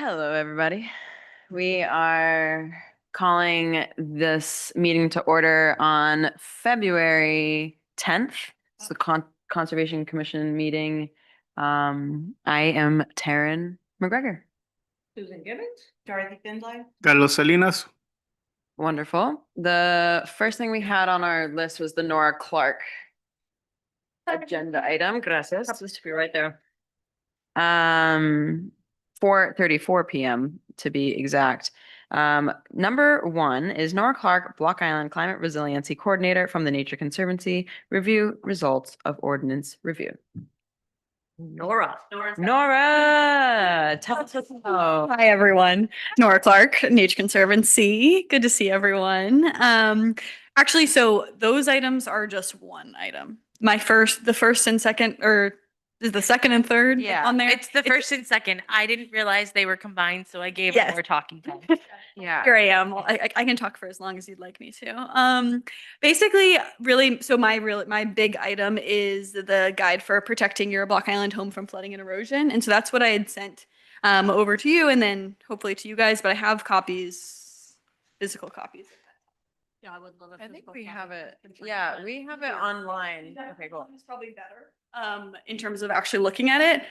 Hello, everybody. We are calling this meeting to order on February 10th. It's the Conservation Commission meeting. I am Taryn McGregor. Susan Gibbons, Dorothy Findlay. Carlos Salinas. Wonderful. The first thing we had on our list was the Nora Clark agenda item. Gracias. Happens to be right there. 4:34 p.m. to be exact. Number one is Nora Clark, Block Island Climate Resiliency Coordinator from the Nature Conservancy. Review results of ordinance review. Nora. Nora, tell us what's up. Hi, everyone. Nora Clark, Nature Conservancy. Good to see everyone. Actually, so those items are just one item. The first and second, or is the second and third on there? It's the first and second. I didn't realize they were combined, so I gave Yes. more talking time. Yeah. Here I am. I can talk for as long as you'd like me to. Basically, really, so my big item is the guide for protecting your Block Island home from flooding and erosion, and so that's what I had sent over to you, and then hopefully to you guys. But I have physical copies. Yeah, I would love I think we have it. Yeah, we have it online. Okay, cool. It's probably better in terms of actually looking at it.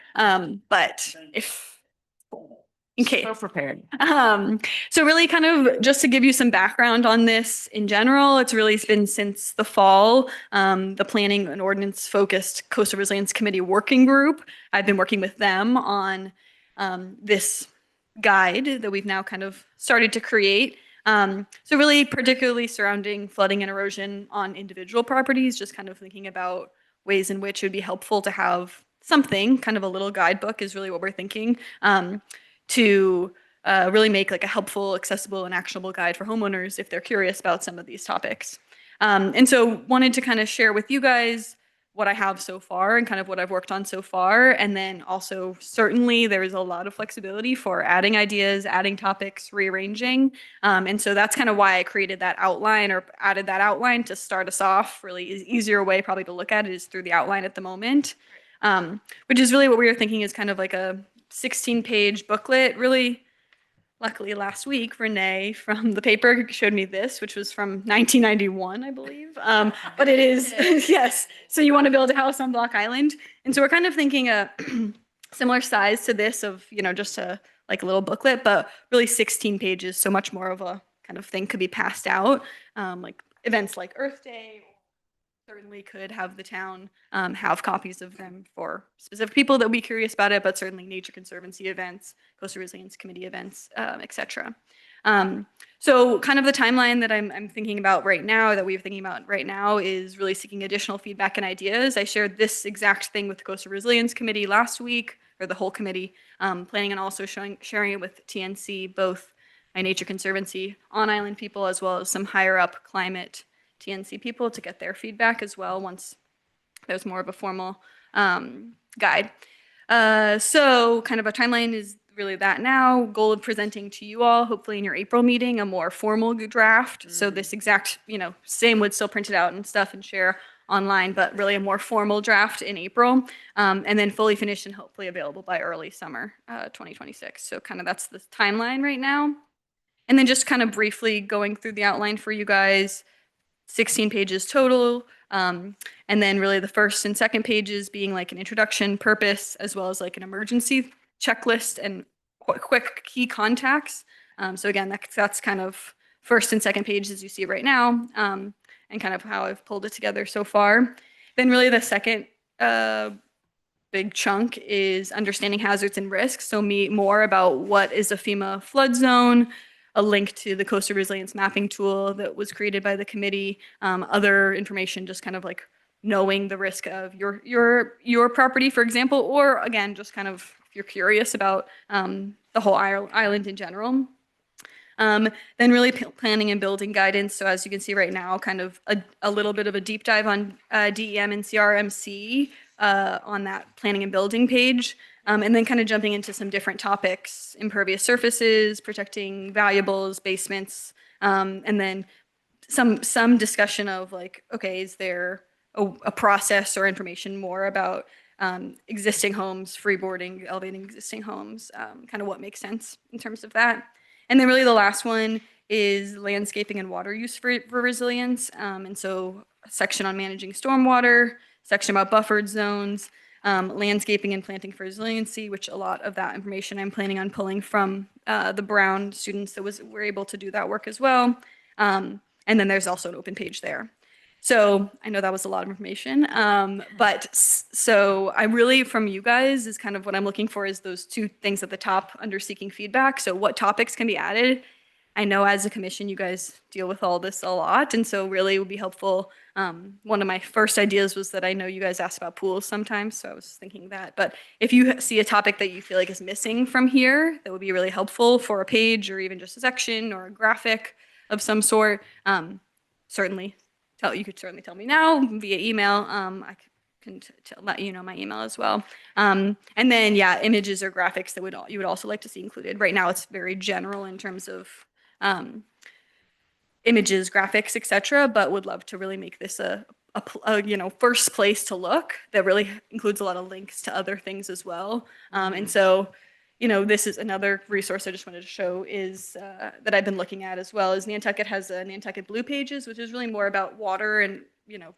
But if in case. So prepared. So really kind of just to give you some background on this in general, it's really been since the fall, the Planning and Ordinance Focused Coastal Resilience Committee Working Group. I've been working with them on this guide that we've now kind of started to create. So really particularly surrounding flooding and erosion on individual properties, just kind of thinking about ways in which it would be helpful to have something, kind of a little guidebook is really what we're thinking, to really make like a helpful, accessible, and actionable guide for homeowners if they're curious about some of these topics. And so wanted to kind of share with you guys what I have so far and kind of what I've worked on so far. And then also certainly there is a lot of flexibility for adding ideas, adding topics, rearranging. And so that's kind of why I created that outline or added that outline to start us off. Really easier way probably to look at it is through the outline at the moment, which is really what we were thinking is kind of like a 16-page booklet. Really, luckily last week, Renee from the paper showed me this, which was from 1991, I believe. But it is, yes. So you want to build a house on Block Island. And so we're kind of thinking a similar size to this of, just a little booklet, but really 16 pages. So much more of a kind of thing could be passed out. Like events like Earth Day certainly could have the town have copies of them for specific people that would be curious about it, but certainly Nature Conservancy events, Coastal Resilience Committee events, etc. So kind of the timeline that I'm thinking about right now, that we're thinking about right now, is really seeking additional feedback and ideas. I shared this exact thing with the Coastal Resilience Committee last week, or the whole committee, planning on also sharing it with TNC, both my Nature Conservancy on island people, as well as some higher up climate TNC people to get their feedback as well once there's more of a formal guide. So kind of a timeline is really that now. Goal of presenting to you all, hopefully in your April meeting, a more formal draft. So this exact, same would still print it out and stuff and share online, but really a more formal draft in April, and then fully finished and hopefully available by early summer 2026. So kind of that's the timeline right now. And then just kind of briefly going through the outline for you guys. 16 pages total, and then really the first and second pages being like an introduction, purpose, as well as like an emergency checklist and quick key contacts. So again, that's kind of first and second pages as you see right now, and kind of how I've pulled it together so far. Then really the second big chunk is understanding hazards and risks. So more about what is a FEMA flood zone, a link to the Coastal Resilience Mapping tool that was created by the committee, other information, just kind of like knowing the risk of your property, for example, or again, just kind of if you're curious about the whole island in general. Then really planning and building guidance. So as you can see right now, kind of a little bit of a deep dive on DEM and CRMC on that planning and building page. And then kind of jumping into some different topics, impervious surfaces, protecting valuables, basements, and then some discussion of like, okay, is there a process or information more about existing homes, freeboarding, elevating existing homes, kind of what makes sense in terms of that. And then really the last one is landscaping and water use for resilience. And so a section on managing stormwater, section about buffered zones, landscaping and planting for resiliency, which a lot of that information I'm planning on pulling from the Brown students that were able to do that work as well. And then there's also an open page there. So I know that was a lot of information, so I really, from you guys, is kind of what I'm looking for is those two things at the top under seeking feedback. So what topics can be added? I know as a commission, you guys deal with all this a lot, and so really it would be helpful. One of my first ideas was that I know you guys ask about pools sometimes, so I was thinking that. But if you see a topic that you feel like is missing from here, that would be really helpful for a page or even just a section or a graphic of some sort. Certainly, you could certainly tell me now via email. I can let you know my email as well. And then yeah, images or graphics that you would also like to see included. Right now, it's very general in terms of images, graphics, etc. But would love to really make this a first place to look that really includes a lot of links to other things as well. And so, this is another resource I just wanted to show is that I've been looking at as well is Nantucket has a Nantucket Blue Pages, which is really more about water and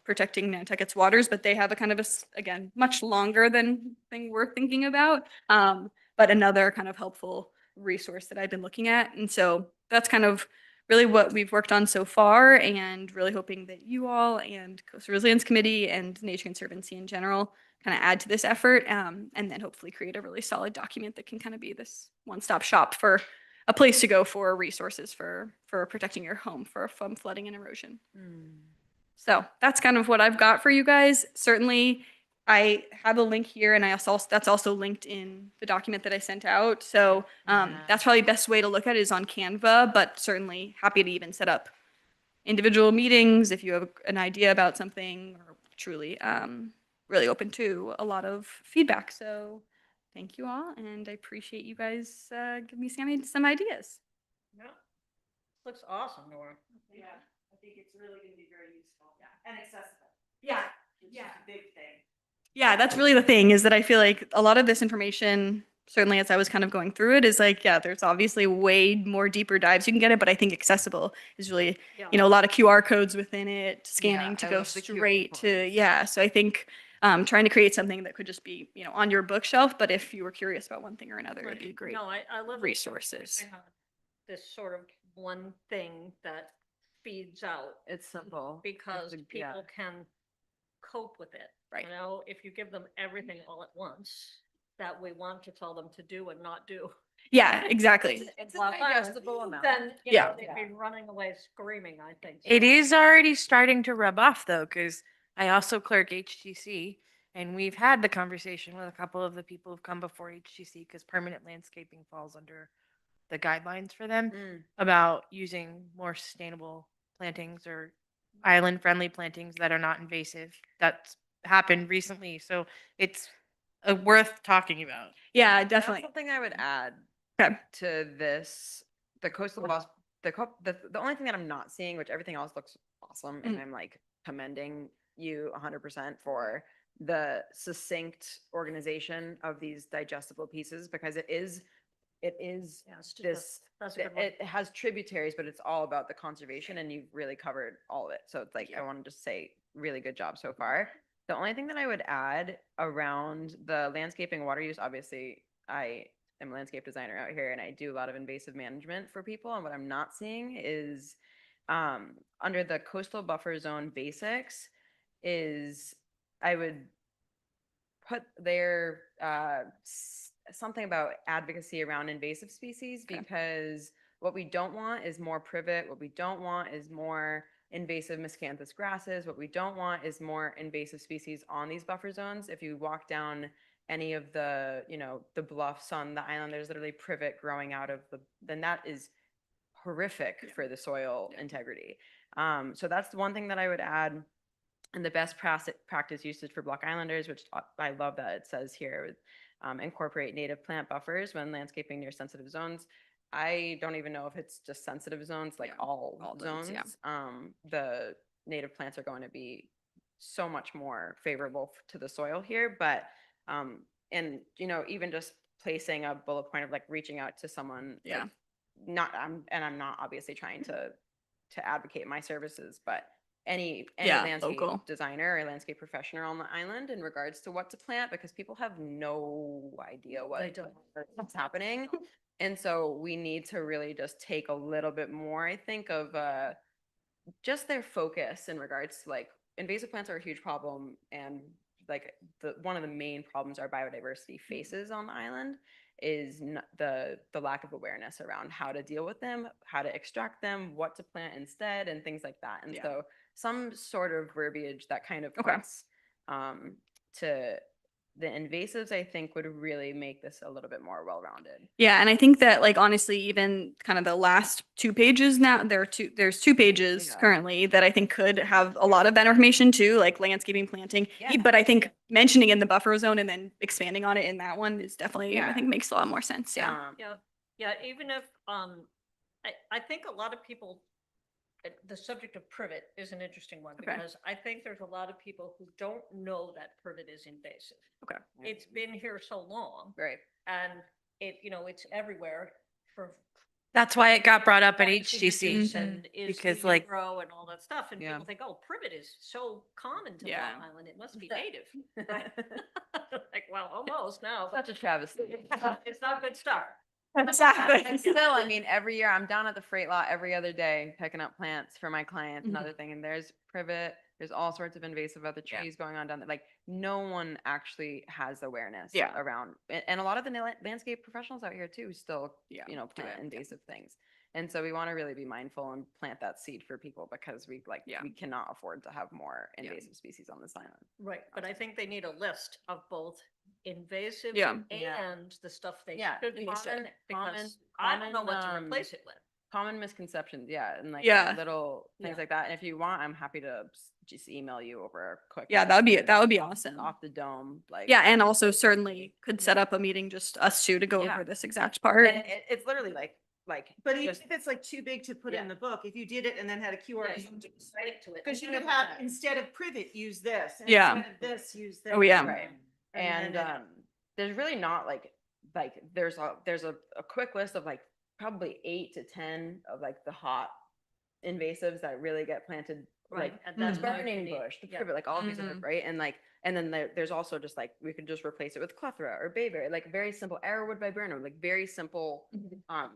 protecting Nantucket's waters, but they have a kind of again much longer than thing we're thinking about, but another kind of helpful resource that I've been looking at. And so that's kind of really what we've worked on so far, and really hoping that you all and Coastal Resilience Committee and Nature Conservancy in general kind of add to this effort, and then hopefully create a really solid document that can kind of be this one-stop shop for a place to go for resources for protecting your home from flooding and erosion. So that's kind of what I've got for you guys. Certainly, I have a link here, and that's also linked in the document that I sent out. So that's probably the best way to look at it is on Canva, but certainly happy to even set up individual meetings if you have an idea about something, or truly really open to a lot of feedback. So thank you all, and I appreciate you guys giving me some ideas. Yeah. Looks awesome, Nora. Yeah, I think it's really going to be very useful. Yeah. And accessible. Yeah. Which Yeah. is a big thing. Yeah, that's really the thing is that I feel like a lot of this information, certainly as I was kind of going through it, is like, yeah, there's obviously way more deeper dives you can get it, but I think accessible is really, Yeah. a lot of QR codes within it, scanning Yeah, to I go love the QR straight to, codes. yeah. So I think trying to create something that could just be, on your bookshelf, but if you were curious about one thing or another, it'd be great. No, I love it. resources. This sort of one thing that feeds out It's simple. because It's yeah. people can cope with it. Right. If you give them everything all at once that we want to tell them to do and not do. Yeah, exactly. It's a Well, digestible amount. Then, Yeah. they'd be running away screaming, I think. It So- is already starting to rub off though, because I also clerk HTC, and we've had the conversation with a couple of the people who've come before HTC because permanent landscaping falls under the guidelines for them about using more sustainable plantings or island-friendly plantings that are not invasive. That's happened recently, so it's worth talking about. Yeah, That's definitely. something I would add Okay. to this, the coastal bus, the only thing that I'm not seeing, which everything else looks awesome, and I'm like commending you 100% for the succinct organization of these digestible pieces, because it is Yeah, it's just this, that's a good one. it has tributaries, but it's all about the conservation, and you've really covered all of it. So it's like, I want to just say, really good job so far. The only thing that I would add around the landscaping water use, obviously, I am a landscape designer out here, and I do a lot of invasive management for people. And what I'm not seeing is under the coastal buffer zone basics is I would put there something about advocacy around invasive species, because what we don't want is more privet. What we don't want is more invasive miscanthus grasses. What we don't want is more invasive species on these buffer zones. If you walk down any of the, the bluffs on the island, there's literally privet growing out of then that is horrific for the soil integrity. So that's the one thing that I would add. And the best practice usage for Block Islanders, which I love that it says here, incorporate native plant buffers when landscaping near sensitive zones. I don't even know if it's just sensitive zones, like all zones. The native plants are going to be so much more favorable to the soil here, but And, even just placing a bullet point of like reaching out to someone. Yeah. like, I'm not obviously trying to advocate my services, but any Yeah, landscape local. designer or landscape professional on the island in regards to what to plant, because people have no idea They don't. what's happening. And so we need to really just take a little bit more, I think, of just their focus in regards to like invasive plants are a huge problem, and like one of the main problems our biodiversity faces on the island is the lack of awareness around how to deal with them, how to extract them, what to plant instead, and things like that. And Yeah. so some sort of verbiage that kind of Okay. points to the invasives, I think, would really make this a little bit more well-rounded. Yeah, and I think that like honestly, even kind of the last 2 pages now, there's 2 pages Yeah. currently that I think could have a lot of that information too, like landscaping, planting. Yeah. But I think mentioning in the buffer zone and then expanding on it in that one is definitely, I Yeah. think makes a lot more sense. Yeah. Yeah, even if, I think a lot of people, the subject of privet is an interesting one Okay. because I think there's a lot of people who don't know that privet is invasive. Okay. It's been here so long Right. and it's everywhere for. That's why it got brought up at privacy HGC. reasons and is Because, easy to like- grow and all that stuff. And Yeah. people think, oh, privet is so common to Yeah. Long Island. It must be native. Like, well, almost now. Such a travesty. It's not a good start. And Exactly. still, I mean, every year I'm down at the freight lot every other day picking up plants for my clients, Mhm. another thing. And there's privet, there's all sorts of invasive other Yeah. trees going on down there. Like no one actually has awareness Yeah. around, and a lot of the landscape professionals out here too still, Yeah, do plant it, yeah. invasive things. And so we want to really be mindful and plant that seed for people because Yeah. we cannot afford to have more Yeah. invasive species on this island. Right, but I think they need a list of both invasive Yeah. Yeah. and the stuff they Yeah, should be common- because I don't know what to common, replace it with. Common misconceptions, yeah, and like Yeah. little things Yeah. like that. And if you want, I'm happy to just email you over a quick. Yeah, that would be awesome. Off the dome, like. Yeah, and also certainly could set up a meeting, just us two, to go Yeah. over this exact part. And it's literally like But even just- if it's like too big to put Yeah. in the book, if you did it and then had a QR, Yeah, you can just link to it. because you could have, instead of privet, use this. and Yeah. Instead of this, use this. Oh, yeah. Right. And And then there's really not like there's a quick list of like probably 8 to 10 of like the hot invasives that really get planted. Right, Like and the that's what burning you need. bush, the Yeah. privet, like all of these different, right? And like, and then there's also just like, we could just replace it with clethra or bayberry, like very simple arrowwood viburnum, like very simple.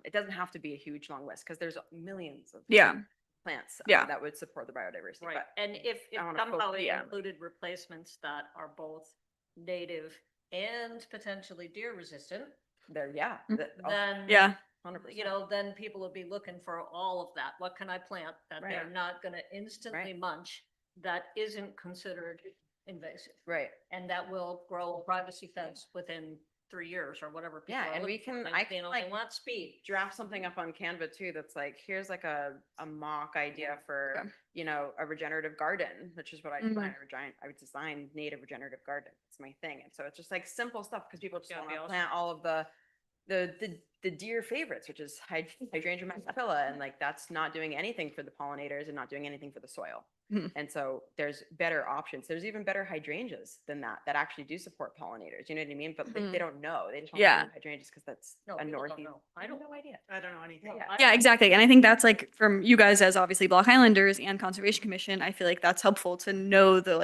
It doesn't have to be a huge long list because there's millions of Yeah. plants Yeah. that would support the biodiversity. Right, But and if I wanna somehow focus- it yeah. included replacements that are both native and potentially deer resistant, there, yeah. then. Yeah. 100%. Then people will be looking for all of that. What can I plant that they're Right. not gonna instantly munch that isn't considered invasive? Right. And that will grow a privacy fence within 3 years or whatever. people Yeah, are and we looking for. can- They- I can, They like, want speed. Draft something up on Canva too that's like, here's like a mock idea for, Okay. a regenerative garden, which is what I Mhm. design. I would design native regenerative garden. It's my thing. And so it's just like simple stuff because people just Yeah, want it'd to be plant all of the deer favorites, which is hydrangea maxilla. And like, that's not doing anything for the pollinators and not doing anything for the soil. Mhm. And so there's better options. There's even better hydrangeas than that actually do support pollinators. You know what I mean? But they don't know. They just want Yeah. to do hydrangeas because that's No, a people don't northeast. know. I don't no idea. I don't know anything. know. Yeah, exactly. And I think that's like from you guys as obviously Block Islanders and Conservation Commission, I feel like that's helpful to know the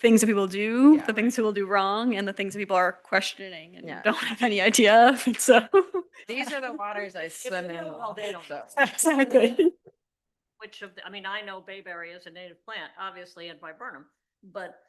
things that people do, Yeah. the things people do wrong, and the things that people are questioning and Yeah. don't have any idea of. And so These are the waters I swim in. know, they don't know. so- exactly. Which I mean, I know bayberry is a native plant, obviously, and viburnum, but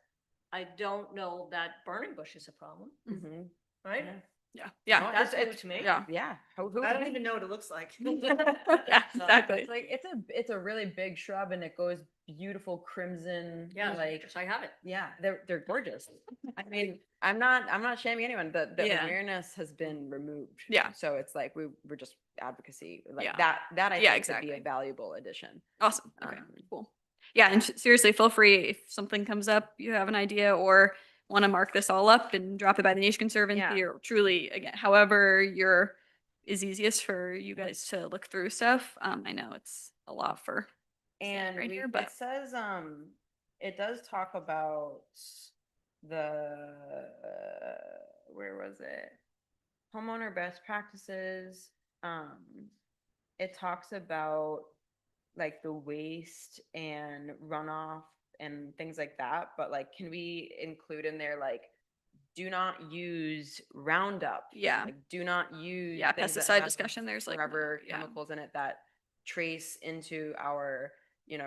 I don't know that burning bush is a problem, Mhm. right? Yeah. Yeah. Yeah. No, That's new to me. Yeah. Yeah. Who I don't even know what it looks like. Yeah, exactly. It's like it's a really big shrub and it goes beautiful crimson. Yeah, Like like, I have it. yeah, they're gorgeous. I mean, I'm not shaming anyone. The Yeah. awareness has been removed. Yeah. So it's like we're just advocacy. Like Yeah. that I Yeah, think could be exactly. a valuable addition. Awesome. Okay, Um, cool. Yeah, and seriously, feel free if something comes up, you have an idea or want to mark this all up and drop it by the Nature Conservancy Yeah. or truly, again, however is easiest for you guys to look through stuff. I know it's a lot for And right we, here, it but says, it does talk about where was it? Homeowner best practices. It talks about like the waste and runoff and things like that, but like, can we include in there, like, do not use Roundup? Yeah. Like, do not use. Yeah, things that pesticide have discussion, there's like, Forever yeah. chemicals in it that trace into our,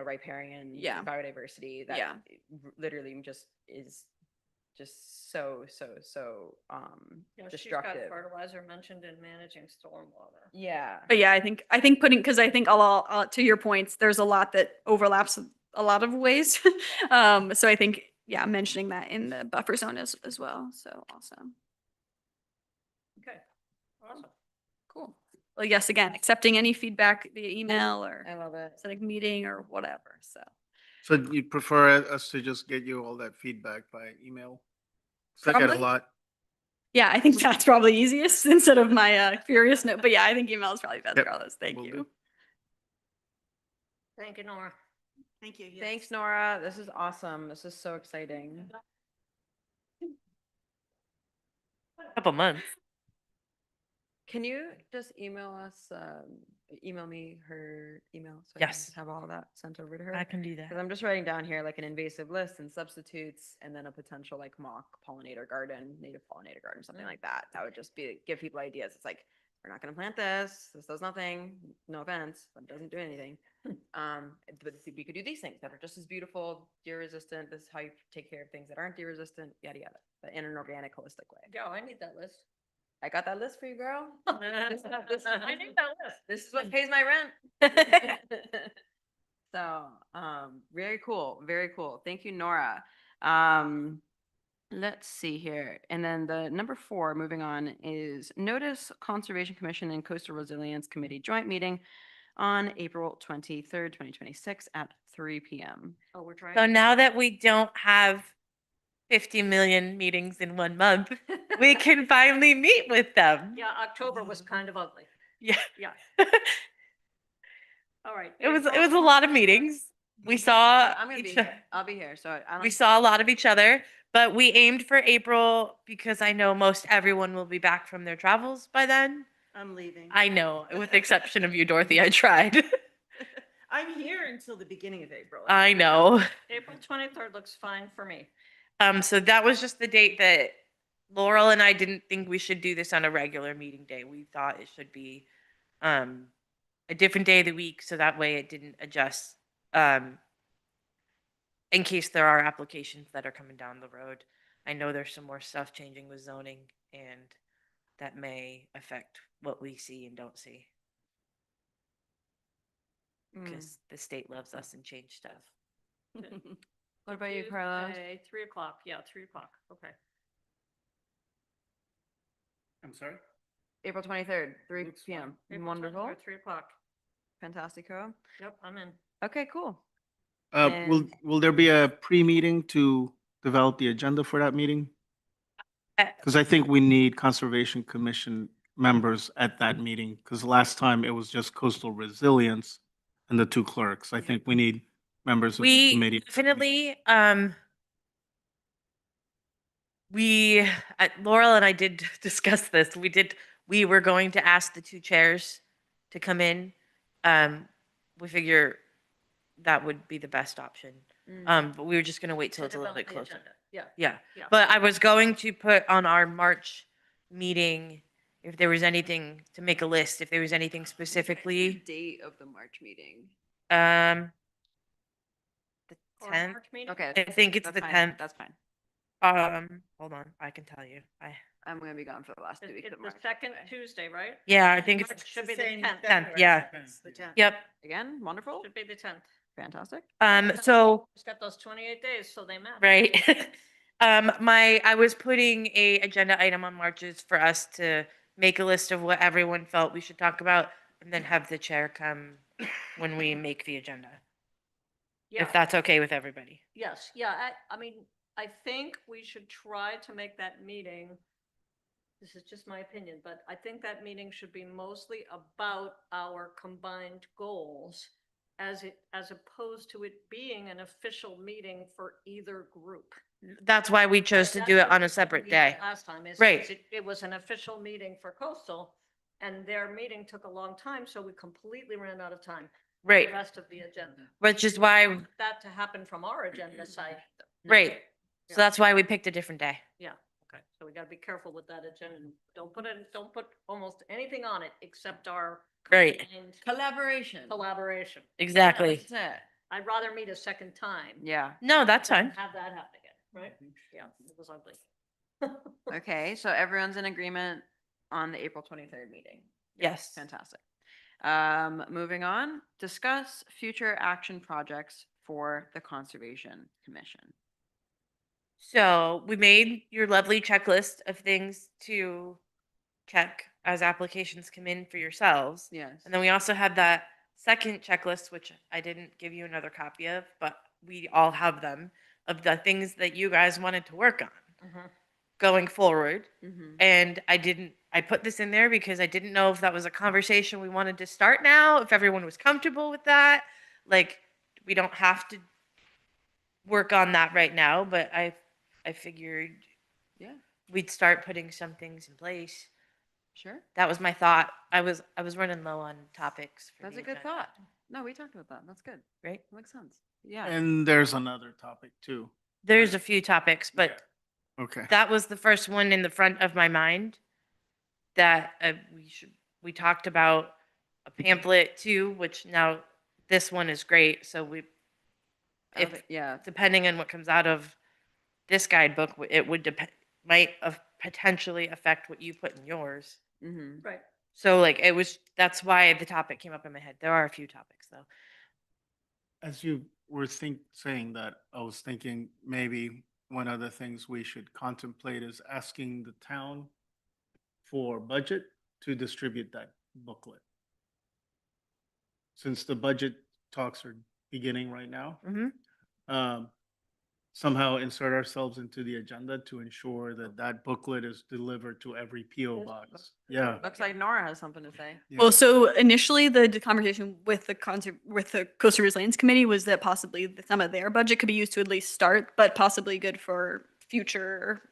riparian Yeah. biodiversity that Yeah. literally just is just so Yeah, she's got destructive. fertilizer mentioned in managing stormwater. Yeah. But yeah, I think putting, because I think a lot to your points, there's a lot that overlaps with a lot of ways. So I think, yeah, mentioning that in the buffer zone as well. So awesome. Okay, awesome. Cool. Well, yes, again, accepting any feedback via email or I love it. setting a meeting or whatever. So So you'd prefer us to just get you all that feedback by email? 'Cause I get a Probably. lot. yeah, I think that's probably easiest instead of my furious note. But yeah, I think email is probably best, Yep, Carlos. Thank will you. do. Thank you, Nora. Thank you. yes. Thanks, Nora. This is awesome. This is so exciting. Couple months. Can you just email me her email so I can Yes. have all of that sent over to her? I can do Because that. I'm just writing down here like an invasive list and substitutes, and then a potential like mock pollinator garden, native pollinator garden, something like that. That would just be give people ideas. It's like, we're not going to plant this. This does nothing. No offense, but it doesn't do anything. But we could do these things that are just as beautiful, deer resistant. This is how you take care of things that aren't deer resistant. Yada yada, but in an organic, holistic way. Yeah, I need that list. I got that list for you, girl. I need that list. This is what pays my rent. So, very cool, very cool. Thank you, Nora. Let's see here. And then the number 4, moving on, is Notice Conservation Commission and Coastal Resilience Committee joint meeting on April 23rd, 2026 at 3 p.m. Oh, we're trying. So now that we don't have 50 million meetings in 1 month, we can finally meet with them. Yeah, October was kind of ugly. Yeah. Yeah. All right. It was a lot of meetings. We saw I'm gonna be each- here. I'll be here. So I don't. we saw a lot of each other, but we aimed for April because I know most everyone will be back from their travels by then. I'm leaving. I know, with the exception of you, Dorothy, I tried. I'm here until the beginning of April. I know. April 23rd looks fine for me. So that was just the date that Laurel and I didn't think we should do this on a regular meeting day. We thought it should be a different day of the week, so that way it didn't adjust in case there are applications that are coming down the road. I know there's some more stuff changing with zoning, and that may affect what we see and don't see, because the state loves us and change stuff. What about you, Carlos? Tuesday, 3 o'clock. Yeah, 3 o'clock. Okay. I'm sorry? April 23rd, 3 Looks p.m. April Wonderful. 23rd, 3 o'clock. Fantastico. Yep, I'm in. Okay, cool. Will there be a pre-meeting to develop the agenda for that meeting? Because I think we need Conservation Commission members at that meeting, because last time it was just Coastal Resilience and the 2 clerks. I think we need members of the We committee. definitely, Laurel and I did discuss this. We were going to ask the 2 chairs to come in. We figure that would be the best option. But we were just gonna wait till To it's a little develop bit the closer. agenda. Yeah. Yeah, Yeah. but I was going to put on our March meeting, if there was anything, to make a list, if there was anything specifically, Date of the March meeting. the Or 10th. March meeting? Okay. I think it's that's the fine. 10th. That's fine. Hold on, I can tell you. I'm gonna be gone for the last 2 weeks It's of the March. second anyway. Tuesday, right? Yeah, I think it's, March should The be the same 10th. Tenth, February. yeah. It's the 10th. yep. Again, wonderful. Should be the 10th. Fantastic. So, It's got those 28 days, so they match. right. I was putting a agenda item on March's for us to make a list of what everyone felt we should talk about, and then have the chair come when we make the agenda, Yeah. if that's okay with everybody. Yes, yeah, I mean, I think we should try to make that meeting, this is just my opinion, but I think that meeting should be mostly about our combined goals as opposed to it being an official meeting for either group. That's why we chose to That's do it what on a we separate did day. Last time is. Right. It was an official meeting for coastal and their meeting took a long time, so we completely ran out of time. Right, The rest of the agenda. which is why, That to happen from our agenda side. right. So Yeah. that's why we picked a different day. Yeah, okay. So we gotta be careful with that agenda. Don't put almost anything on it except our Right, combined Collaboration. collaboration. exactly. That's it. I'd rather meet a second time. Yeah. No, that's than fine. Have that happen again, right? Yeah, it was ugly. Okay, so everyone's in agreement on the April 23rd meeting. Yes. Fantastic. Moving on, discuss future action projects for the Conservation Commission. So we made your lovely checklist of things to check as applications come in for yourselves. Yes. And then we also had that second checklist, which I didn't give you another copy of, but we all have them, of the things that you guys wanted to work on Mhm. going forward. Mhm. And I put this in there because I didn't know if that was a conversation we wanted to start now, if everyone was comfortable with that. Like, we don't have to work on that right now, but I figured Yeah, we'd start putting some things in place. sure. That was my thought. I was running low on topics. For That's the a good agenda, thought. No, we talked about that. That's good. right? Makes sense. Yeah. And there's another topic too. There's a few topics, but Okay. that was the first one in the front of my mind that we talked about a pamphlet too, which now this one is great. So if Yeah. depending on what comes out of this guidebook, it would might potentially affect what you put in yours. Mm-hmm. Right. So like that's why the topic came up in my head. There are a few topics though. As you were saying that, I was thinking maybe one of the things we should contemplate is asking the town for budget to distribute that booklet. Since the budget talks are beginning right now, Mm-hmm. somehow insert ourselves into the agenda to ensure that that booklet is delivered to every PO box. Yeah. Looks like Nora has something to say. Yeah. Well, so initially the conversation with the Coastal Resilience Committee was that possibly some of their budget could be used to at least start, but possibly good for future,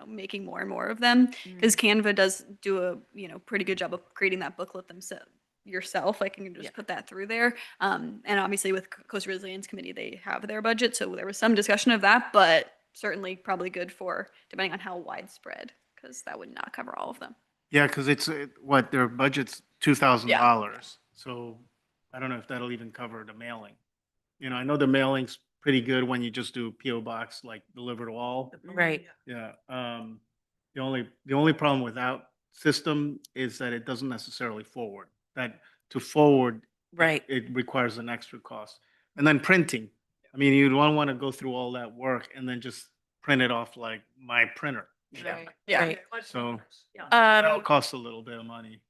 making more and more of them. Because Canva does do a, pretty good job of creating that booklet themselves yourself. Like you can just Yeah. put that through there. And obviously with Coastal Resilience Committee, they have their budget. So there was some discussion of that, but certainly probably good for depending on how widespread, because that would not cover all of them. Yeah, because it's what their budget's $2,000. So I don't know if that'll even cover the mailing. I know the mailing's pretty good when you just do PO box like deliver to all. Right. Yeah. The only problem with that system is that it doesn't necessarily forward. That to forward, Right. it requires an extra cost. And then printing. I mean, you don't want to go through all that work and then just print it off like my printer. Right. Yeah. Right. So Yeah. that'll cost a little bit of money.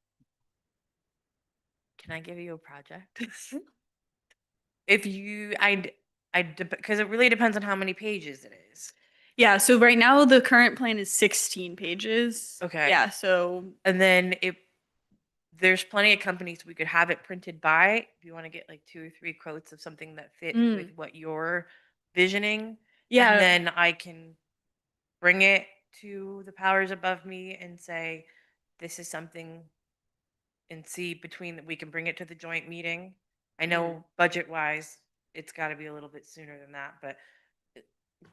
Can I give you a project? If you, because it really depends on how many pages it is. Yeah. So right now the current plan is 16 pages. Okay. Yeah. So And then there's plenty of companies we could have it printed by. If you want to get like 2 or 3 quotes of something that fits with what you're visioning. yeah. And then I can bring it to the powers above me and say, this is something, and see we can bring it to the joint meeting. I know budget wise, it's got to be a little bit sooner than that, but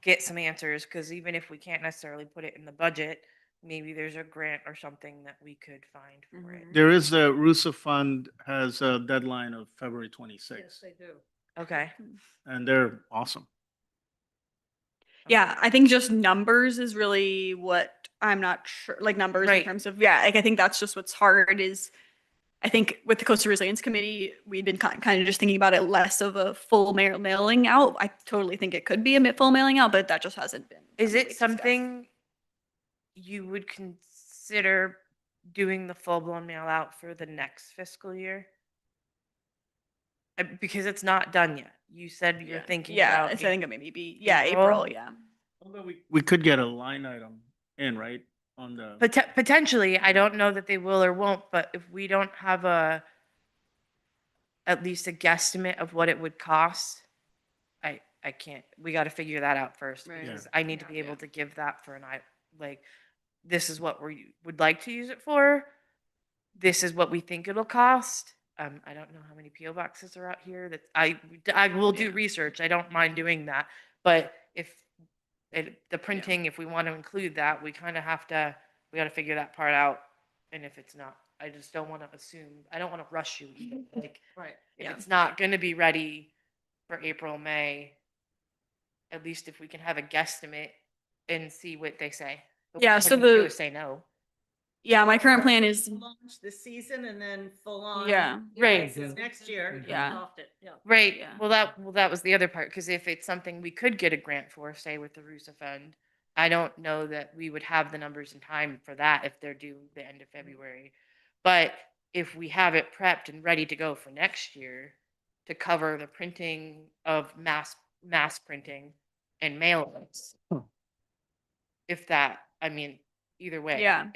get some answers, because even if we can't necessarily put it in the budget, maybe there's a grant or something that we could find for it. There is the RUSA fund has a deadline of February 26th, Yes, they do. Okay. and they're awesome. Yeah, I think just numbers is really what I'm not sure, like numbers in Right. terms of, like I think that's just what's hard is, I think with the Coastal Resilience Committee, we've been kind of just thinking about it less of a full mailing out. I totally think it could be a full mailing out, but that just hasn't been. Is really it discussed. something you would consider doing the full blown mail out for the next fiscal year? Because it's not done yet. You said you're thinking Yeah, about so I think it maybe be, April? April, yeah. Although we could get a line item in, right, on the, Potentially. I don't know that they will or won't, but if we don't have at least a guesstimate of what it would cost, I can't, we got to figure that out first. Right. Because I need to be able to give that for like, this is what we would like to use it for. This is what we think it'll cost. I don't know how many PO boxes are out here that I will do research. I don't mind doing that. But if the printing, if we want to include that, we kind of we got to figure that part out. And if it's not, I just don't want to assume, I don't want to rush you either. Like, Right. if it's not going to be ready for April, May, at least if we can have a guesstimate and see what they say. But Yeah, what so we can do the- is say no. Yeah, my current plan is, Launch this season and then full on. yeah, Right. Next year. Yeah. Adopt it, yeah. Right. Yeah. Well, that was the other part, because if it's something we could get a grant for, say with the RUSA fund, I don't know that we would have the numbers in time for that if they're due the end of February. But if we have it prepped and ready to go for next year to cover the printing of mass printing and mailings, if that, I mean, either way, Yeah.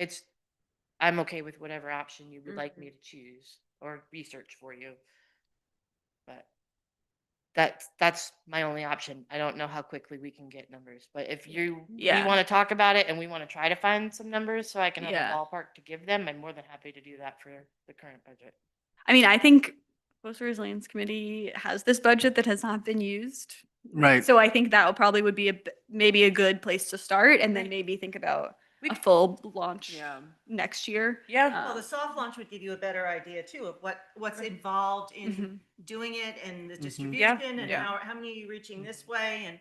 I'm okay with whatever option you would like me to choose or research for you. But that's my only option. I don't know how quickly we can get numbers, but if we Yeah. want to talk about it and we want to try to find some numbers so I can have Yeah. a ballpark to give them, I'm more than happy to do that for the current budget. I mean, I think Coastal Resilience Committee has this budget that has not been used. Right. So I think that will probably would be maybe a good place to start and then Right. maybe think about We a c- full launch Yeah. next year. Yeah. Well, the soft launch would give you a better idea too of what's involved in Mhm. doing it and the Mhm. distribution and Yeah. how many are you reaching this way? And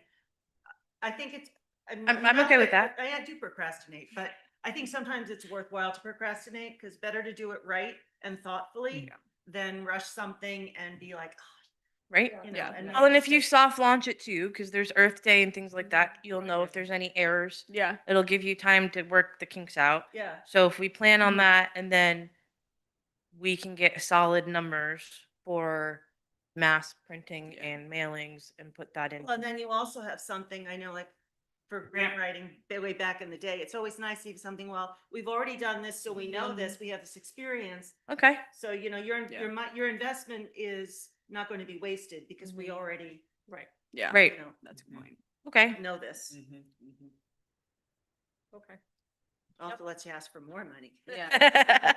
I think it's. I'm not okay with that. I do procrastinate, but I think sometimes it's worthwhile to procrastinate because better to do it right and thoughtfully than rush something and be like, Right. you know, Yeah. and Oh, and make if you mistakes. soft launch it too, because there's Earth Day and things like that, you'll know if there's any errors. Yeah. It'll give you time to work the kinks out. Yeah. So if we plan on Mhm. that and then we can get solid numbers for mass printing and mailings and put that in. Well, and then you also have something, I know, like for grant writing, way back in the day, it's always nice to have something, well, we've already done this, so we know this, we have this experience. Okay. So, you know, your Yeah. your investment is not going to be wasted because we already, Right, Yeah. Right. you know, That's a good point. Okay. know this. okay. Also lets you ask for more money. Yeah.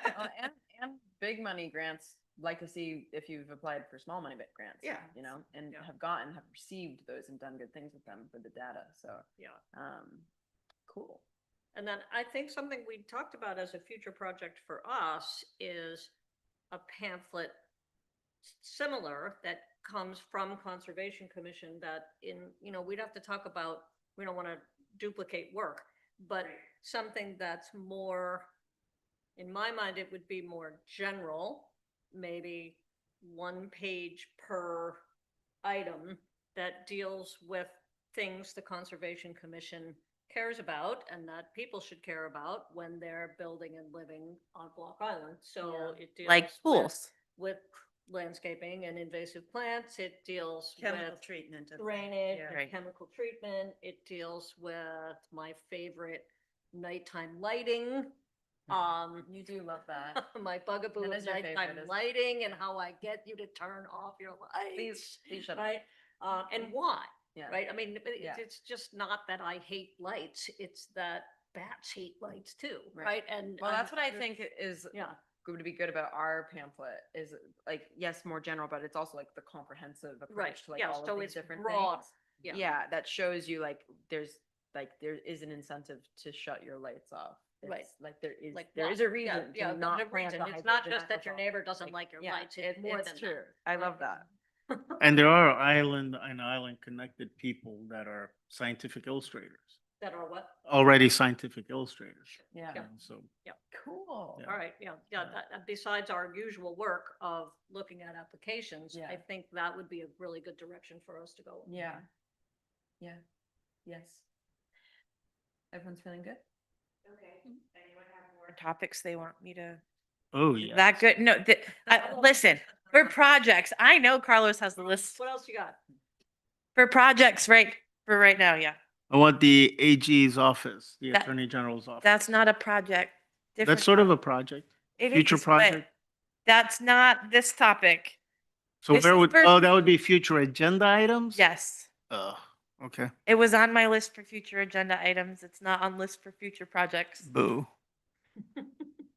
And big money grants, like to see if you've applied for small money bit grants. Yeah. You know, and Yeah. have received those and done good things with them for the data. So, Yeah. Cool. And then I think something we talked about as a future project for us is a pamphlet similar that comes from Conservation Commission that we'd have to talk about, we don't want to duplicate work, but something that's more, in my mind, it would be more general, maybe 1 page per item that deals with things the Conservation Commission cares about and that people should care about when they're building and living on Block Island. So it deals Like pools. with landscaping and invasive plants. It deals Chemical with treatment of. drainage, Yeah. and Right. chemical treatment. It deals with my favorite nighttime lighting. You do love that. My bugaboo That of is your nighttime favorite, isn't it? lighting and how I get you to turn off your lights. Please shut up. Right? And why? Yeah. Right? I mean, Yeah. it's just not that I hate lights. It's that bats hate lights too, Right. right? And Well, that's what I there- think is Yeah. going to be good about our pamphlet is like, yes, more general, but it's also like the comprehensive Right. approach to like Yeah. all So of these it's different broad. things. Yeah. Yeah, that shows you like there is an incentive to shut your lights off. Right. It's like there is Like there what? is a Yeah, reason yeah, to there's not a plant reason. the It's not hydrogen just that your aerosol. neighbor doesn't Like, like your yeah, lights. It's more it's than true. that. I love that. And there are island connected people that are scientific illustrators, That are what? already scientific illustrators. Yeah. you know, So, Cool. Yeah. All right, yeah, besides our usual work of looking at applications, Yeah. I think that would be a really good direction for us to go. in. Yeah. Yeah. Yes. Everyone's feeling good? More topics they want me to. oh, yeah. That good? No, listen, for projects, I know Carlos has the list What else you got? for projects for right now. Yeah. I want the AG's office, the That- Attorney General's office. That's not a project. That's sort of a project. It future is, but project. That's not this topic. So This where is would, for- oh, that would be future agenda items? Yes. Okay. It was on my list for future agenda items. It's not on list for future projects. Boo.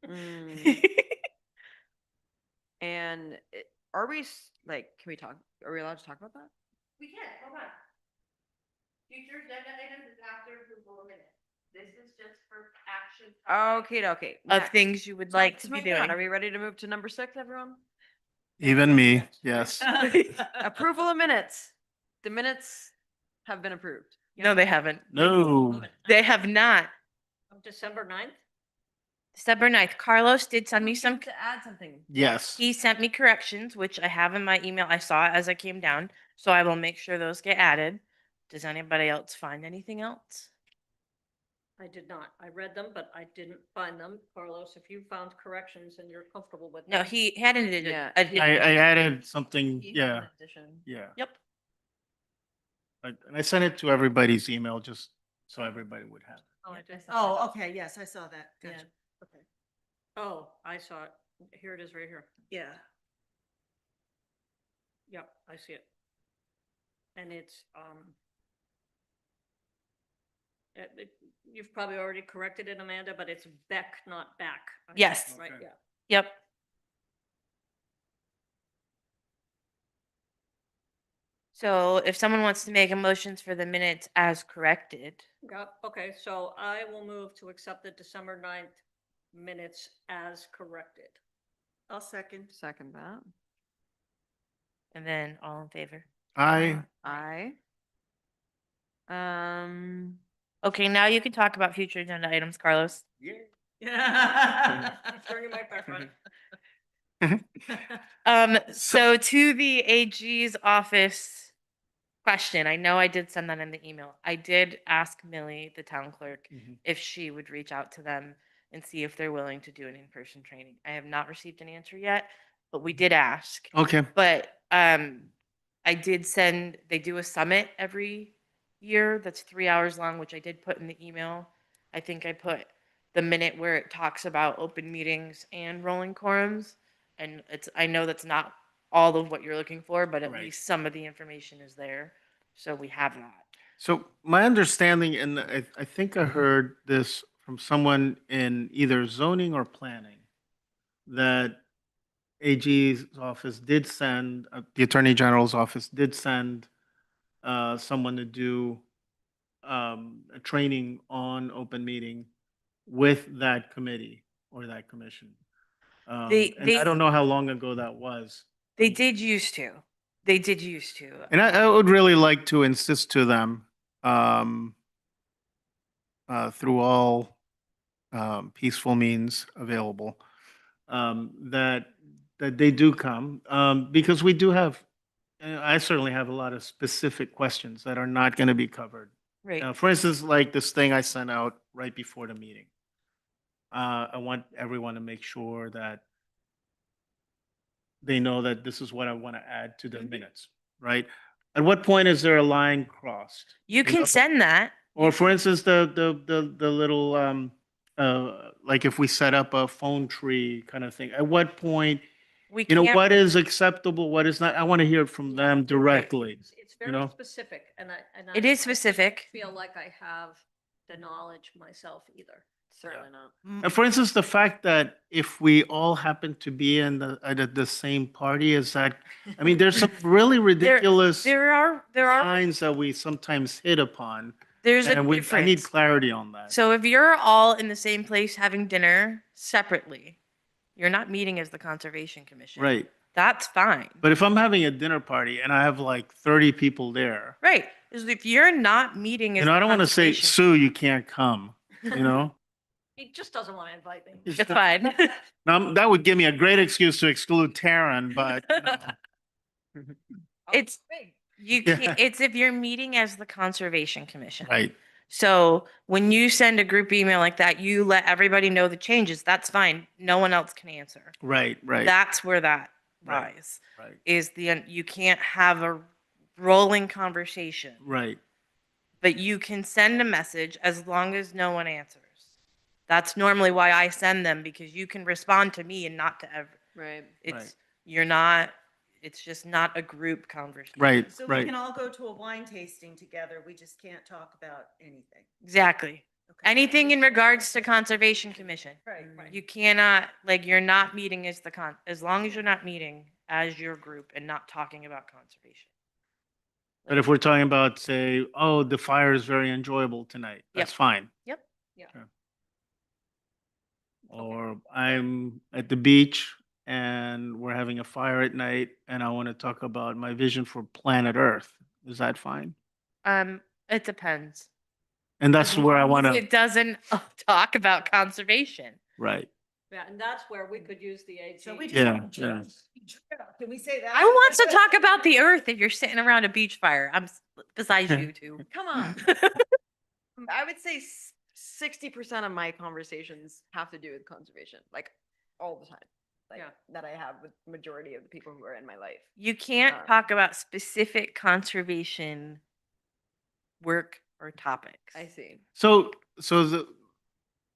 Mm, And are we, like, can we talk, are we allowed to talk about that? We can, hold on. Future agenda items is after approval of minutes. This is just for action. Okay. Of next. things you would So, like to be moving on. doing. Are we ready to move to number 6, everyone? Even me, yes. Approval of minutes. The minutes have been approved. No, they haven't. No. They have not. Of December 9th? December 9th, Carlos did send me some, To add something. Yes. he sent me corrections, which I have in my email. I saw it as I came down, so I will make sure those get added. Does anybody else find anything else? I did not. I read them, but I didn't find them. Carlos, if you found corrections and you're comfortable with No, them. he had an Yeah, I added something, He has yeah, an addition. yeah. Yep. And I sent it to everybody's email just so everybody would have it. Oh, I did. Oh, okay, yes, I saw that. Yeah, Gotcha. okay. Oh, I saw it. Here it is right here. Yeah. Yep, I see it. And it's, you've probably already corrected it, Amanda, but it's Beck, not back. I think, Yes. Right, Okay. yeah. Yep. So if someone wants to make a motions for the minutes as corrected, Yep, okay, so I will move to accept the December 9th minutes as corrected. I'll second. Second that. and then all in favor. I, Aye. Okay, now you can talk about future agenda items, Carlos. Yeah. Turn your mic back on. So to the AG's office question, I know I did send that in the email. I did ask Millie, the town clerk, Mhm. if she would reach out to them and see if they're willing to do an in-person training. I have not received an answer yet, but we did ask. okay, But I did send, they do a summit every year that's 3 hours long, which I did put in the email. I think I put the minute where it talks about open meetings and rolling quorums. And I know that's not all of what you're looking for, but at Right. least some of the information is there. So we have that. so my understanding, and I think I heard this from someone in either zoning or planning, that AG's office did send, the Attorney General's office did send someone to do a training on open meeting with that committee or that commission. And I don't know how long ago that was. They did used to. They did used to. And I would really like to insist to them, through all peaceful means available, that they do come, because we do have, I certainly have a lot of specific questions that are not going to be covered. Right. For instance, like this thing I sent out right before the meeting. I want everyone to make sure that they know that this is what I want to add to the minutes, right? At what point is there a line crossed? You can know? send that. Or for instance, the little, like if we set up a phone tree kind of thing, at what point, We you know, can't. what is acceptable, what is not? I want to hear it from them directly. It's you very know? specific, and It is specific. feel like I have the knowledge myself either. Certainly not. And for instance, the fact that if we all happen to be in the same party, is that, I mean, there's some really ridiculous There are lines that we sometimes hit upon. there's a And I need difference. clarity on that. So if you're all in the same place having dinner separately, you're not meeting as the Conservation Commission. Right. That's fine. But if I'm having a dinner party and I have like 30 people there, Right. Is if you're not meeting as you know, the I don't want to say, Conservation- Sue, you can't come, you know? He just doesn't want to invite me. It's fine. Now, that would give me a great excuse to exclude Taryn, but you know, It's Big. you Yeah. can't, it's if you're meeting as the Conservation Commission. right, So when you send a group email like that, you let everybody know the changes. That's fine. No one else can answer. right. That's where that Right. lies. Right. Is you can't have a rolling conversation, Right. but you can send a message as long as no one answers. That's normally why I send them, because you can respond to me and not to every. Right. It's Right. you're not. It's just not a group conversation. Right, So we right. can all go to a wine tasting together. We just can't talk about anything. Exactly. Okay. Anything in regards to Conservation Commission. Right, right. You cannot, like, you're not meeting as as long as you're not meeting as your group and not talking about conservation. But if we're talking about, say, oh, the fire is very enjoyable tonight, that's Yep. fine. Yep. Or I'm at the beach and we're having a fire at night and I want to talk about my vision for planet Earth. Is that fine? It depends. And that's As where I long want as to, It doesn't talk about conservation. right. Yeah, and that's where we could use the AG. So we just. Yeah, yeah. Can we say that? Who wants to talk about the earth if you're sitting around a beach fire? Besides you two. Come on. I would say 60% of my conversations have to do with conservation, like all the time. Like, Yeah. that I have with majority of the people who are in my life. You can't Um, talk about specific conservation work or topics. I see. So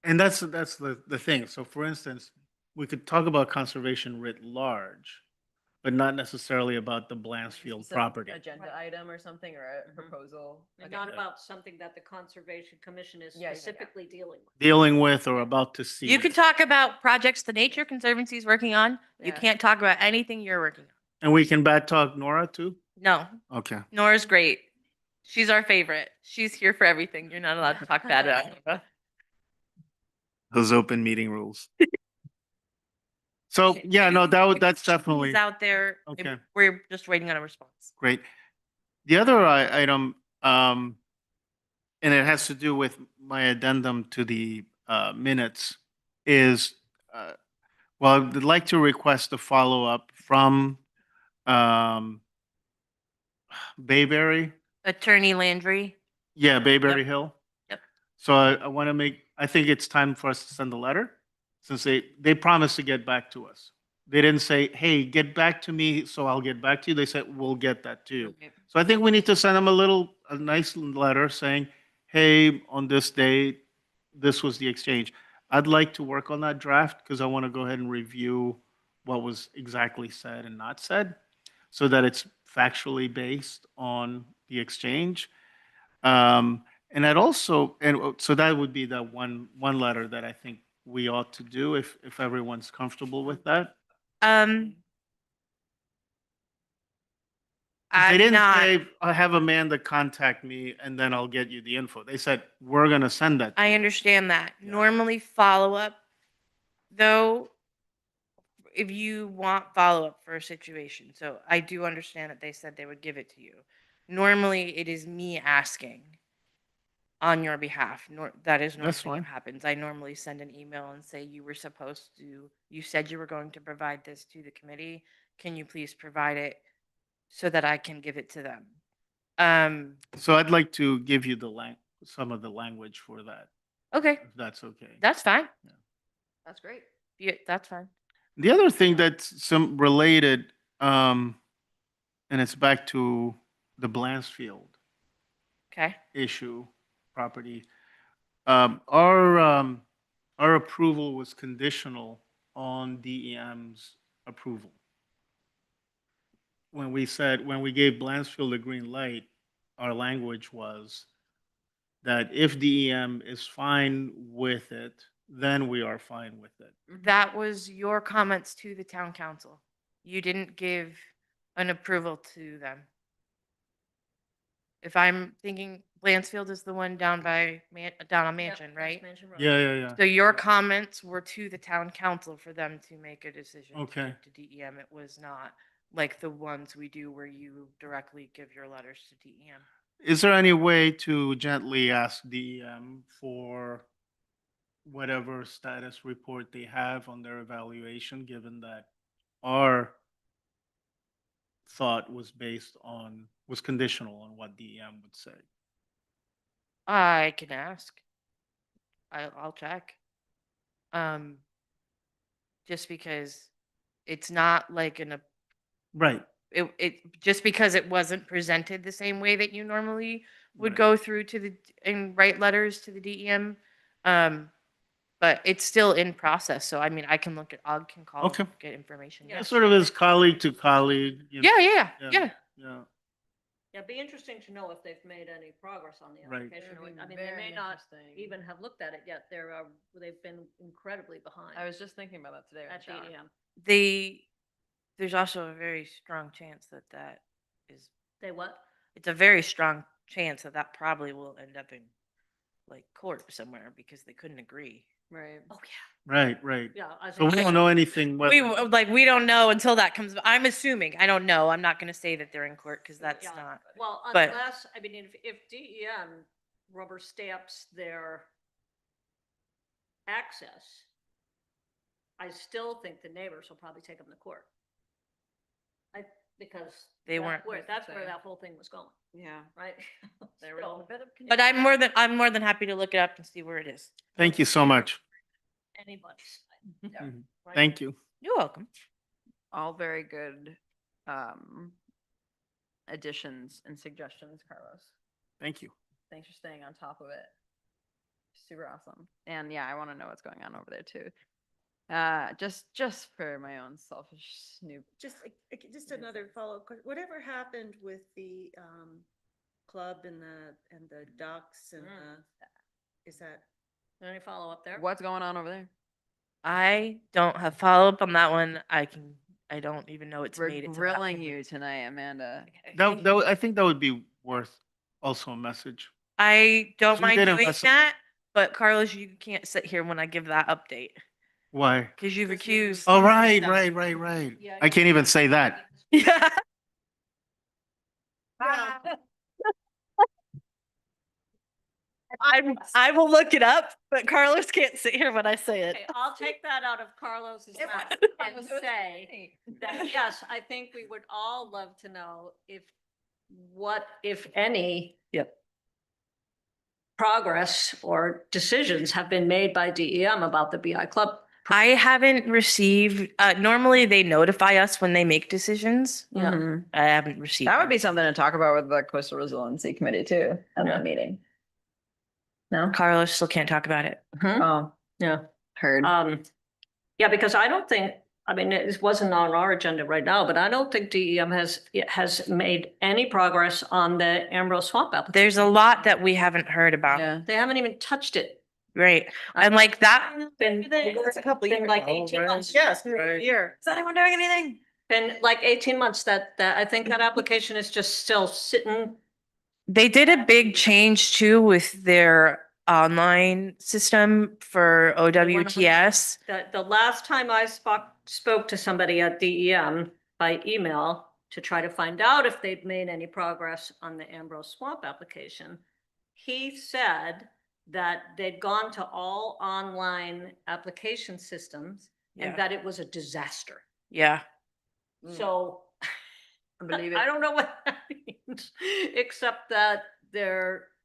and that's the thing. So for instance, we could talk about conservation writ large, but not necessarily about the Blanchfield Specific property. Agenda item or something, or a Mhm. proposal. And Okay. not about something that the Conservation Commission is Yeah, yeah, yeah. specifically dealing with. Dealing with or about to see. You can talk about projects the Nature Conservancy is working on. You Yeah. can't talk about anything you're working on. And we can bad talk Nora too? No, Okay. Nora's great. She's our favorite. She's here for everything. You're not allowed to talk bad about Nora. Those open meeting rules. So, yeah, no, that's definitely. She's out there. Okay. We're just waiting on a response. Great. The other item, and it has to do with my addendum to the minutes, is, well, I'd like to request a follow-up from Bayberry. Attorney Landry. Yeah, Bayberry Hill. Yep. So I want to I think it's time for us to send a letter, since they promised to get back to us. They didn't say, hey, get back to me, so I'll get back to you. They said, we'll get that to you. Okay. So I think we need to send them a nice letter saying, hey, on this day, this was the exchange. I'd like to work on that draft because I want to go ahead and review what was exactly said and not said, so that it's factually based on the exchange. And I'd also, and so that would be the one letter that I think we ought to do if everyone's comfortable with that. They I'm didn't not. say, I have Amanda contact me and then I'll get you the info. They said, we're going to send that. to I you." understand that. Yeah. Normally follow up, though, if you want follow up for a situation. So I do understand that they said they would give it to you. Normally it is me asking on your behalf. That is normally That's what fine. happens. I normally send an email and say you said you were going to provide this to the committee. Can you please provide it so that I can give it to them? So I'd like to give you some of the language for that, Okay, if that's okay. that's fine. That's great. Yeah, that's fine. The other thing that's some related, and it's back to the Blanchfield Okay. issue property. Our approval was conditional on DEM's approval. When we gave Blanchfield a green light, our language was that if DEM is fine with it, then we are fine with it. That was your comments to the town council. You didn't give an approval to them. If I'm thinking Blanchfield is the one down on Yep, Mansion, that's right? Mansion Road. Yeah. So your comments were to the town council for them to make a decision. Okay. To DEM. It was not like the ones we do where you directly give your letters to E DEM. Is there any way to gently ask DEM for whatever status report they have on their evaluation, given that our thought was conditional on what DEM would say? I can ask. I'll check. Just because it's not like Right. it just because it wasn't presented the same way that you normally would Right. go through and write letters to the DEM. But but it's still in process. So I mean, I can look at, I can call, Okay. get information. Yeah. Yeah. Sort of as colleague to colleague. you know. Yeah, yeah, Yeah. yeah. Yeah, Yeah, it'd be interesting to know if they've made any progress on the Right. application. I mean, they may not even have looked at it yet. They've been incredibly behind I was just thinking about that today. at DEM. There's also a very strong chance that that is, They what? it's a very strong chance that that probably will end up in like court somewhere because they couldn't agree. Right. Oh, right, right. yeah. Yeah, I So we think. don't know anything. We whether- like, we don't know until that comes. I'm assuming, I don't know. I'm not going to say that they're in court because that's Yeah. not. Well, but- unless, I mean, if DEM rubber stamps their access, I still think the neighbors will probably take them to court. Because They that's weren't- that's where that whole thing was going, Yeah. right? They were in So, a bit of. But I'm more than happy to look it up and see where it is. Thank you so much. anybody's. Mhm. right? Thank you. You're welcome. All very good additions and suggestions, Carlos. Thank you. Thanks for staying on top of it. Super awesome. And yeah, I want to know what's going on over there too. Just for my own selfish snoop. Just, just another follow-up, whatever happened with the, club and the ducks and is that? Any follow up there? What's going on over there? I don't have follow up on that one. I don't even know it's We're made it. to that grilling point. you tonight, Amanda. I think that would be worth also a message. I don't We mind did doing invest- that, but Carlos, you can't sit here when I give that update Why? because you've Because you- accused. Oh, right. Yeah, I can't even say that. Yeah. I will look it up, but Carlos can't sit here when I say it. Okay, I'll take that out of Carlos's It mouth was- and it was say funny. that, yes, I think we would all love to know what, if any. Yep. Progress or decisions have been made by DEM about the BI club. I haven't received, normally they notify us when they make decisions. Yeah. Mhm. I haven't received. That would be them. something to talk about with the Coastal Resiliency Committee too, at Yeah. that meeting. No? Carlos still can't talk about it. Hmm? Oh, Yeah. heard. Yeah, because I don't think, I mean, it wasn't on our agenda right now, but I don't think DEM has made any progress on the Ambrose Swamp application. There's a lot that we haven't heard about. Yeah. They haven't even touched it. Right. And like that, Been, It's a couple been years. like 18 months. Yes, Right. here. Is anyone doing anything? Been like 18 months that I think that application is just still sitting. they did a big change too with their online system for OWTS. The last time I spoke to somebody at DEM by email to try to find out if they'd made any progress on the Ambrose Swamp application, he said that they'd gone to all online application systems Yeah. and that it was a disaster. Yeah. Mm. So I believe I it. don't know what that means, except that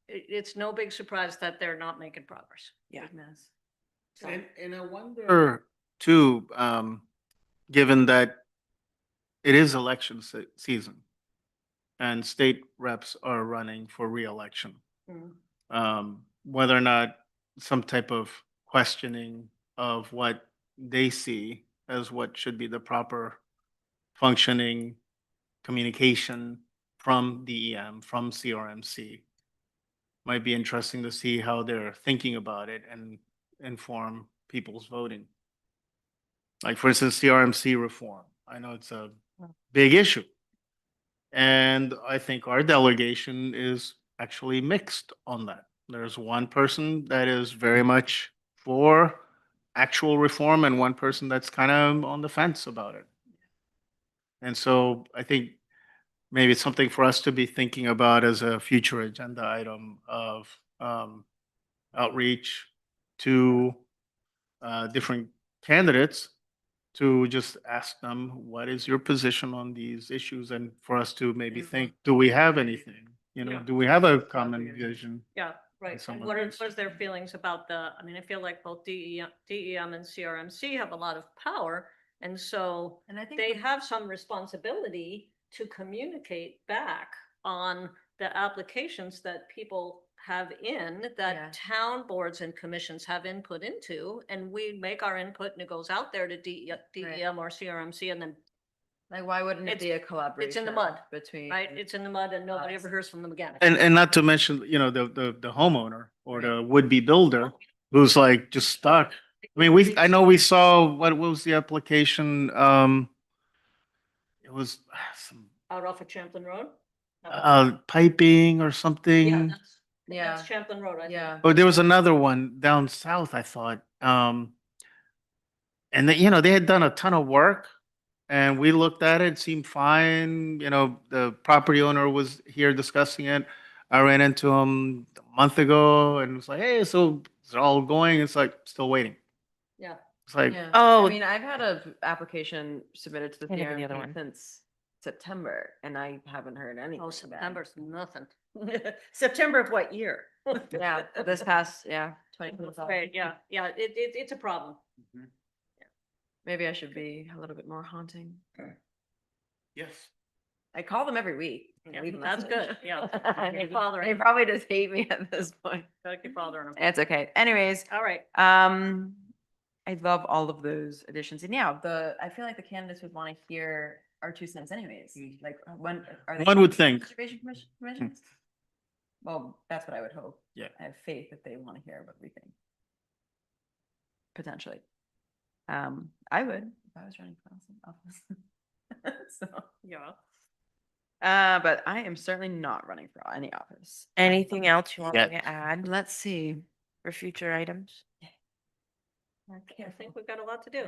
it's no big surprise that they're not making progress. Yeah. Goodness. So, And I wonder too, given that it is election season and state reps are running for reelection, mm, whether or not some type of questioning of what they see as what should be the proper functioning communication from DEM, from CRMC. Might be interesting to see how they're thinking about it and inform people's voting. Like for instance, CRMC reform. I know it's a big issue. And I think our delegation is actually mixed on that. There's one person that is very much for actual reform and one person that's kind of on the fence about it. And so I think maybe it's something for us to be thinking about as a future agenda item of outreach to different candidates to just ask them, what is your position on these issues? And for us to maybe think, do we have anything? You know, Yeah. do we have a common vision? yeah, right. And someone what is their feelings about I mean, I feel like both DEM and CRMC have a lot of power. And so And I think they have some responsibility to communicate back on the applications that people have in Yeah. that town boards and commissions have input into, and we make our input and it goes out there to DEM or CRMC, and then, Like, why wouldn't it It's- be a collaboration? it's in the mud, Between. right, it's in the mud and nobody Us. ever hears from them again. And not to mention, you know, the homeowner or the would-be builder who's like just stuck. I mean, I know we saw, what was the application? It was some, Out off of Champlain Road? No. piping or Yeah, something. that's Champlain Road, I think. Yeah. Oh, there was another one down south, I thought. And they, you know, they had done a ton of work and we looked at it, seemed fine. You know, the property owner was here discussing it. I ran into him a month ago and was like, hey, so is it all going? It's like, still waiting. Yeah. It's like, Yeah. Oh. I mean, I've had a application submitted to the Can't think of the other CRMP one. since September and I haven't heard anything. Oh, back. September's nothing. September of what year? Yeah, this past, yeah, 2025. Right, yeah, it's a problem. Maybe I should be a little bit more haunting. yes. I call them every week. and Yeah, leave a that's message. good, yeah. They Keep bothering they them. probably just hate me at this point. Gotta keep bothering them. It's okay. Anyways, All right, I love all of those additions. And yeah, I feel like the candidates would want to hear our 2 cents anyways. Like when are they? One would think. Conservation commissions? Well, that's what I would hope. Yeah. I have faith that they want to hear what we think. Potentially. I would if I was running for office. So, yeah. but I am certainly not running for any office. Anything else you want me Yeah. to add Let's see. for future items? I think we've got a lot to do.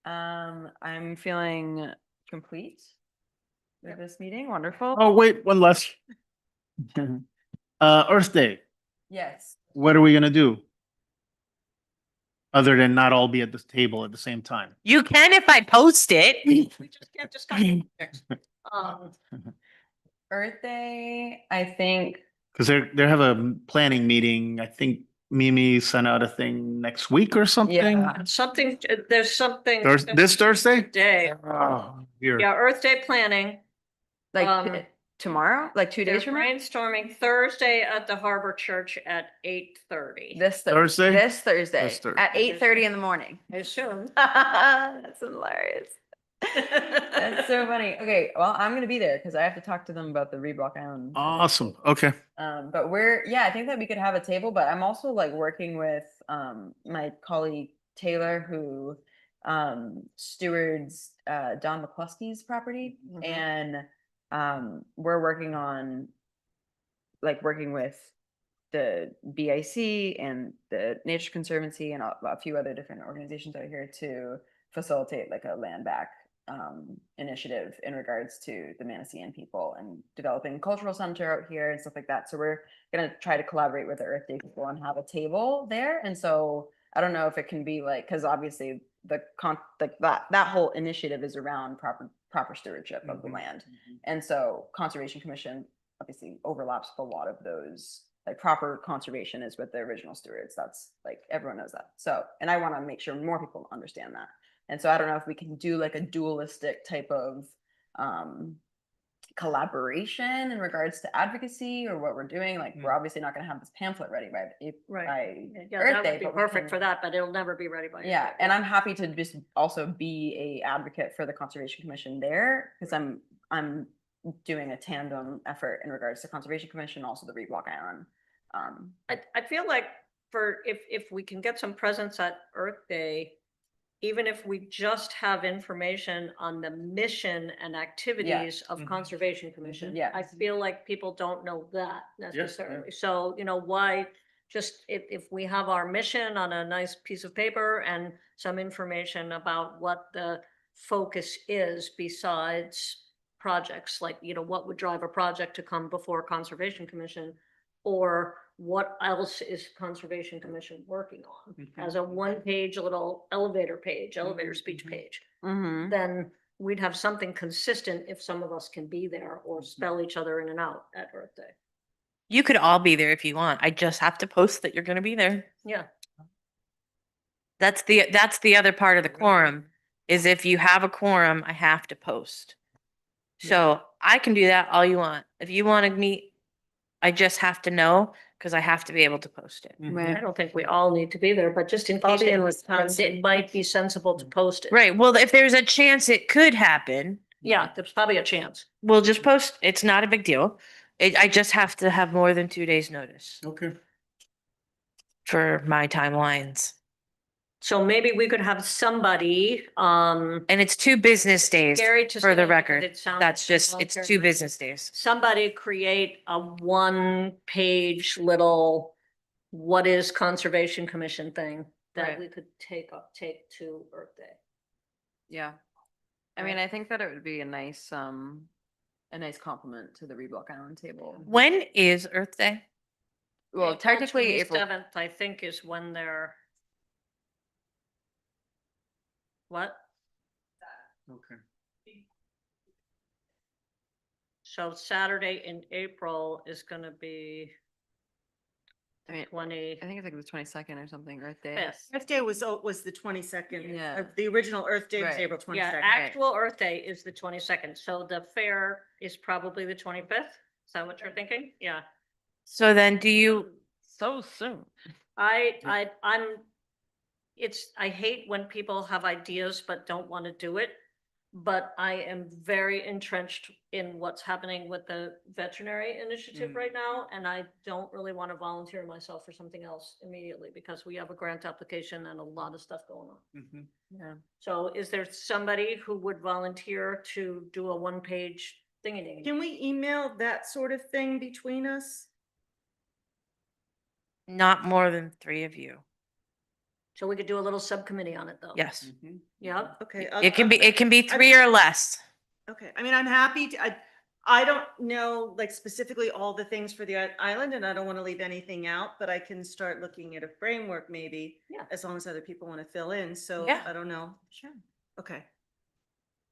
I'm feeling complete with this meeting. Wonderful. Oh, wait, one last. Earth Day, Yes. what are we gonna do? Other than not all be at the table at the same time? You can if I post it. We just can't discuss it. Um, Earth Day, I think. Cause they have a planning meeting. I think Mimi sent out a thing next week or something. Yeah. there's something. This Thursday? Day, Oh, here. yeah, Earth Day planning. Like Um, tomorrow, like 2 They're days from now? brainstorming Thursday at the Harbor Church at 8:30. This Thursday? This Thursday This Thursday. at 8:30 in the morning. I assume. That's hilarious. That's so funny. Okay, well, I'm gonna be there because I have to talk to them about the Reblock Island. Awesome. Okay. But yeah, I think that we could have a table, but I'm also like working with my colleague Taylor who stewards Don McCluskey's property Mhm. and we're working on working with the BIC and the Nature Conservancy and a few other different organizations out here to facilitate like a land back initiative in regards to the Manasean people and developing a cultural center out here and stuff like that. So we're gonna try to collaborate with the Earth Day people and have a table there. And so I don't know if it can be like, because obviously that whole initiative is around proper stewardship of the land. And so Conservation Commission obviously overlaps with a lot of those. Like proper conservation is with the original stewards. That's like everyone knows that. So, and I want to make sure more people understand that. And so I don't know if we can do like a dualistic type of collaboration in regards to advocacy or what we're doing. Like we're obviously not going to have this pamphlet ready by Right. Yeah, Earth that Day, would be but we perfect can- for that, but it'll never be ready by. Yeah, April. and I'm happy to just also be a advocate for the Conservation Commission there because I'm doing a tandem effort in regards to Conservation Commission, also the Reblock Island. I feel like if we can get some presence at Earth Day, even if we just have information on the mission and activities of Mhm. Conservation Commission. Yeah. I feel like people don't know that necessarily. So, why, just if we have our mission on a nice piece of paper and some information about what the focus is besides projects, like, what would drive a project to come before Conservation Commission? Or what else is Conservation Commission working on as a one-page little elevator speech page? Mhm. Then we'd have something consistent if some of us can be there or spell each other in and out at Earth Day. You could all be there if you want. I just have to post that you're going to be there. Yeah, That's the other part of the quorum is if you have a quorum, I have to post. So I can do that all you want. If you want to meet I just have to know because I have to be able to post it. Right. I don't think we all need to be there, but just in I'll case be in it Wisconsin. might be sensible to post it. Right. Well, if there's a chance it could happen, Yeah, there's probably a chance. we'll just post. It's not a big deal. I just have to have more than 2 days notice Okay. for my timelines. So maybe we could have somebody, And it's 2 business days Gary to for say the that record. it sounds That's like just, it's voluntary 2 business days. somebody create a 1-page little, what is Conservation Commission thing that Right. we could take to Earth Day. Yeah. I mean, I think that it would be a nice compliment to the Reblock Island table. When is Earth Day? Well, technically April. 7th, I think, is when they're. What? Okay. So Saturday in April is gonna be I mean, 25th. I think it's like the 22nd or something, Earth Day. Earth Day was the 22nd. Yeah. The original Earth Day was Right. April Yeah, 22nd. actual Earth Day is the 22nd, so the fair is probably the 25th. Is that what you're thinking? Yeah. So then do you, So soon. I hate when people have ideas but don't want to do it. But I am very entrenched in what's happening with the veterinary initiative right now, and I don't really want to volunteer myself for something else immediately because we have a grant application and a lot of stuff going on. Mhm. Yeah. So is there somebody who would volunteer to do a 1-page thingy? Can we email that sort of thing between us? not more than 3 of you? So we could do a little subcommittee on it though. Yes. Yeah. Okay. It can be 3 or less. Okay, I mean, I'm happy to, I don't know like specifically all the things for the island and I don't want to leave anything out, but I can start looking at a framework maybe. Yeah. As long as other people want to fill in, so Yeah. I don't know. Sure. Okay,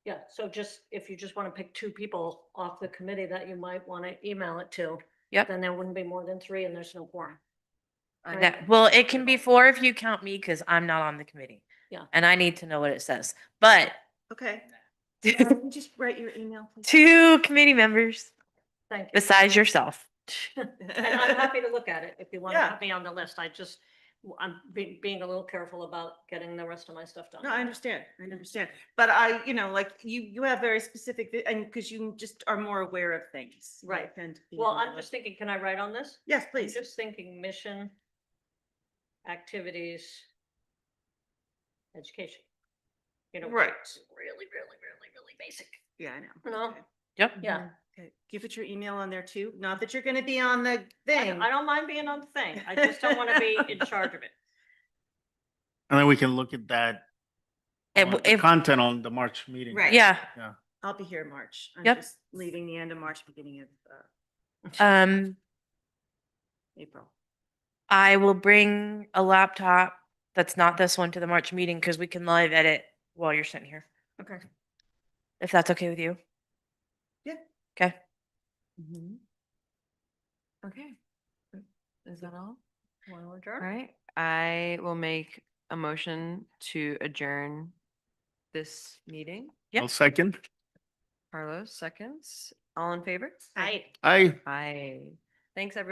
Yeah, so just, if you just want to pick 2 people off the committee that you might want to email it to. Yep. Then there wouldn't be more than 3 and there's no quorum. Right. Yeah, well, it can be 4 if you count me because I'm not on the committee. Yeah. And I need to know what it says. But okay. 2 Just write your email. please. committee members Thank you. besides yourself. And I'm happy to look at it if you want to Yeah. have me on the list. I'm being a little careful about getting the rest of my stuff done. No, I understand, but like you have very specific, and because you just are more aware of things. You Right. tend to be Well, more I'm like- just thinking, can I write on this? Yes, I'm please. just thinking mission, activities, education. Right. Really, really, really, really basic. Yeah, I know. No. Okay. Yep. Yeah. Okay, give it your email on there too, not that you're gonna be on the I thing. I don't mind being on the thing. I just don't want to be in charge of it. And then we can look at that. And the if, content on the March meeting. Right. yeah, I'll be here in March. I'm Yep. just leaving the end of March, beginning of April. I will bring a laptop that's not this one to the March meeting because we can live edit while you're sitting here. Okay. If that's okay with you. Yeah. Okay. Okay. Is that all? Want to All adjourn? right. I will make a motion to adjourn this meeting. Yep. I'll second. Carlos, seconds. All in favor? Aye. Aye. Aye. Thanks, everybody.